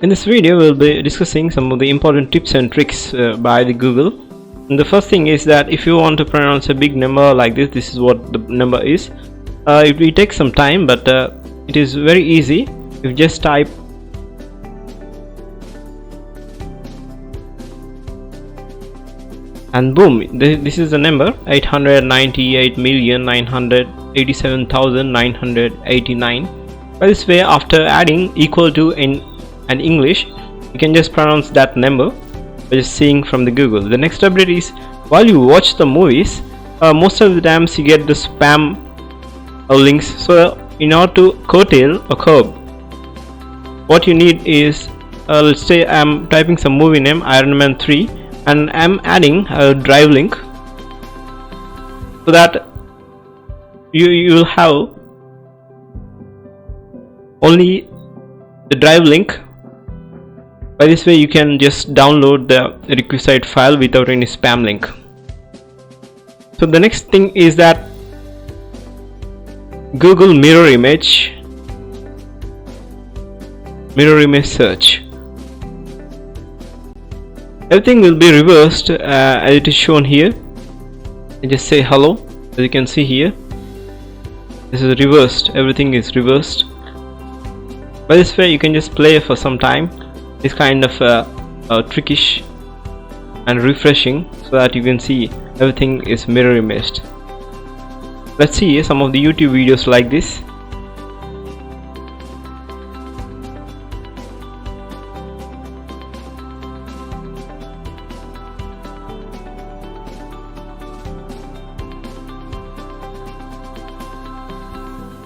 In this video, we'll be discussing some of the important tips and tricks by the Google. And the first thing is that if you want to pronounce a big number like this is what the number is. It will take some time, but it is very easy. You just type and boom, this is the number 898,987,989. By this way, after adding equal to in English, you can just pronounce that number by just seeing from the Google. The next update is, while you watch the movies, most of the times you get the spam links. So in order to curtail or curb, what you need is, let's say I'm typing some movie name Iron Man 3 and I'm adding a drive link, so that you will have only the drive link. By this way, you can just download the requisite file without any spam link. So the next thing is that Google mirror image search. Everything will be reversed as it is shown here. I just say hello. As you can see here, this is reversed. Everything is reversed. By this way, you can just play for some time. This kind of trickish and refreshing, so that you can see everything is mirror imaged. Let's see some of the YouTube videos like this.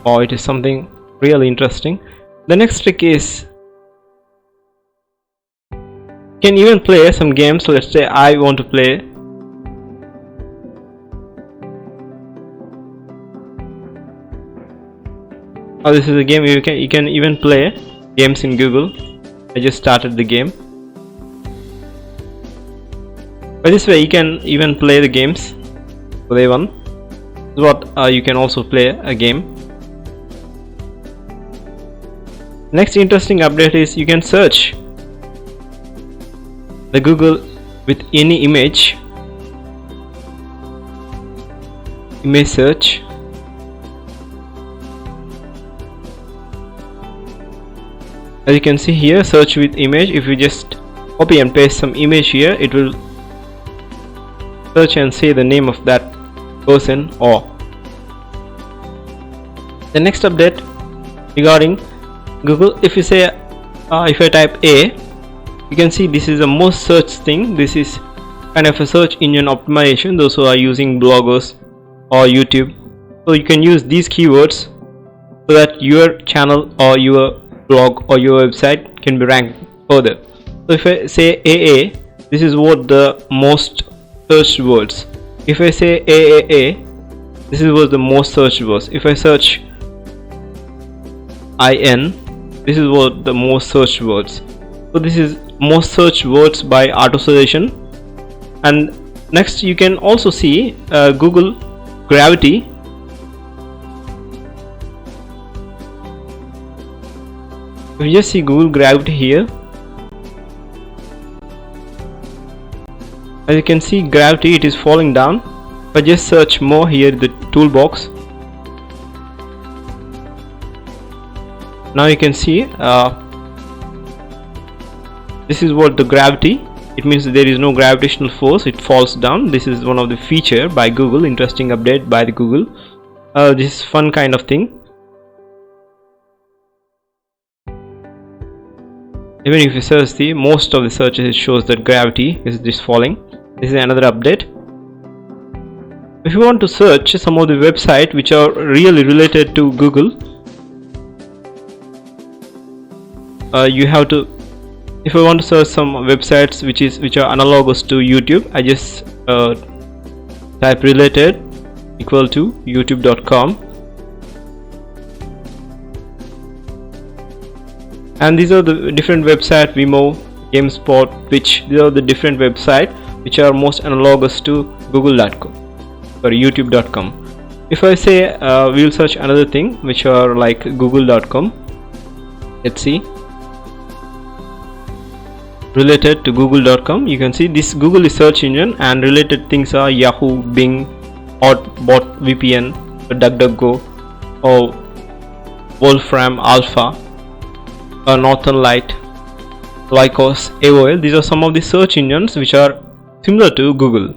Oh, it is something really interesting. The next trick is, you can even play some games. Let's say I want to play this is a game. You can even play games in Google. I just started the game. By this way, you can even play the games. Play one. This is what you can also play a game. Next interesting update is, you can search the Google with any image search. As you can see here, search with image. If you just copy and paste some image here, it will search and say the name of that person. Or the next update regarding Google, if you say if I type A, you can see this is the most searched thing. This is kind of a search engine optimization, those who are using bloggers or YouTube. So you can use these keywords so that your channel or your blog or your website can be ranked further. So if I say AA, this is what the most searched words. If I say AAA, this is what the most searched words. If I search IN, this is what the most searched words. So this is most searched words by auto suggestion. And next, you can also see Google Gravity. You just see Google Gravity here. As you can see, Gravity, it is falling down. If I just search more here in the toolbox, now you can see this is what the gravity. It means there is no gravitational force. It falls down. This is one of the feature by Google. Interesting update by the Google. This is fun kind of thing. Even if you search the most of the searches, it shows that gravity is just falling. This is another update. If you want to search some of the websites which are really related to Google, you have to, if I want to search some websites which are analogous to YouTube, I just type related equal to youtube.com, and these are the different websites. Vimeo, GameSpot, Twitch, these are the different websites which are most analogous to google.com or youtube.com. If I say we will search another thing which are like google.com, let's see. related to google.com. You can see this Google is search engine, and related things are Yahoo, Bing, Bot VPN, DuckDuckGo, or Wolfram Alpha, Northern Light, Lycos, AOL. These are some of the search engines which are similar to Google.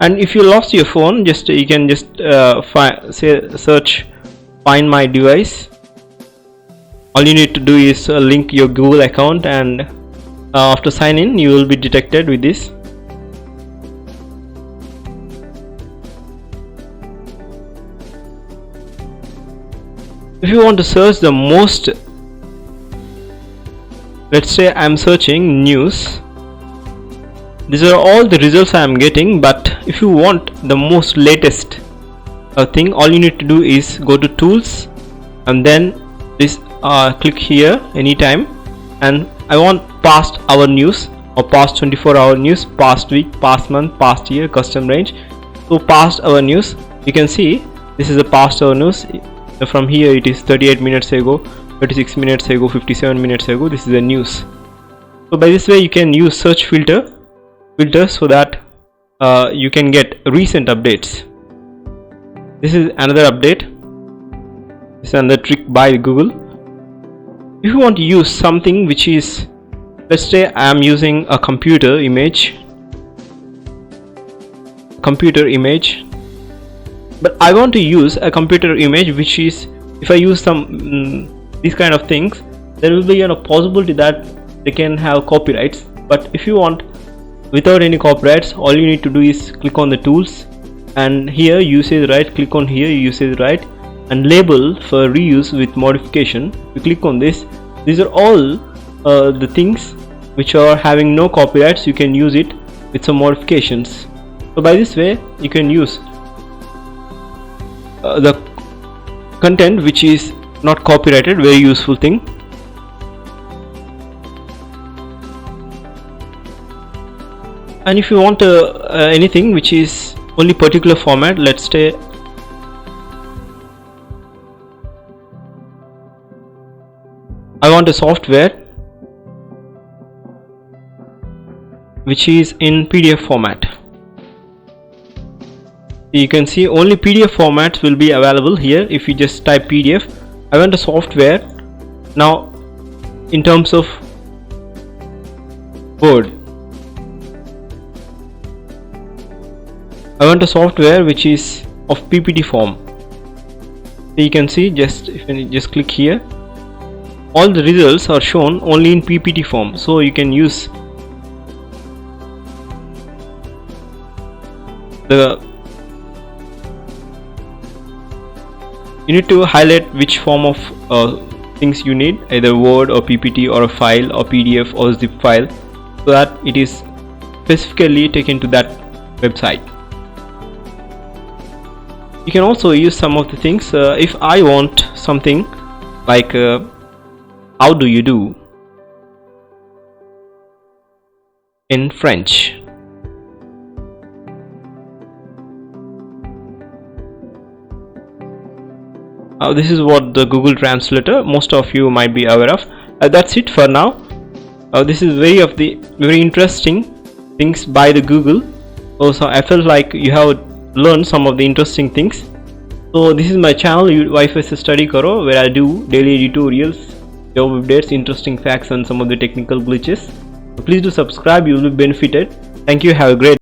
And if you lost your phone, you can just search find my device. All you need to do is link your Google account, and after sign in you will be detected with this. If you want to search the most, let's say I am searching news. These are all the results I am getting, but if you want the most latest thing, all you need to do is go to tools, and then this click here anytime, and I want past hour news, or past 24-hour news, past week, past month, past year, custom range. So past hour news, you can see this is the past hour news. From here it is 38 minutes ago, 36 minutes ago, 57 minutes ago. This is the news. So by this way you can use search filters so that you can get recent updates. This is another update. This is another trick by Google. If you want to use something which is, let's say I am using a computer image, but I want to use a computer image which is, if I use some these kind of things, there will be a possibility that they can have copyrights. But if you want without any copyrights, all you need to do is click on the tools, and here usage right, click on here usage right, and label for reuse with modification. You click on this. These are all the things which are having no copyrights. You can use it with some modifications. So by this way you can use the content which is not copyrighted. Very useful thing. And if you want anything which is only particular format, let's say I want a software which is in PDF format. You can see only PDF formats will be available here. If you just type PDF, I want a software. Now in terms of Word, I want a software which is of PPT form. So you can see, if you just click here, all the results are shown only in PPT form. So you can use you need to highlight which form of things you need, either Word or PPT or a file or PDF or zip file, so that it is specifically taken to that website. You can also use some of the things. If I want something like how do you do in French, this is what the Google Translator, most of you might be aware of. That's it for now. This is very interesting things by the Google. Also I felt like you have learned some of the interesting things. So this is my channel, Wifi Study Karo, where I do daily tutorials, job updates, interesting facts, and some of the technical glitches. So please do subscribe, you will be benefited. Thank you, have a great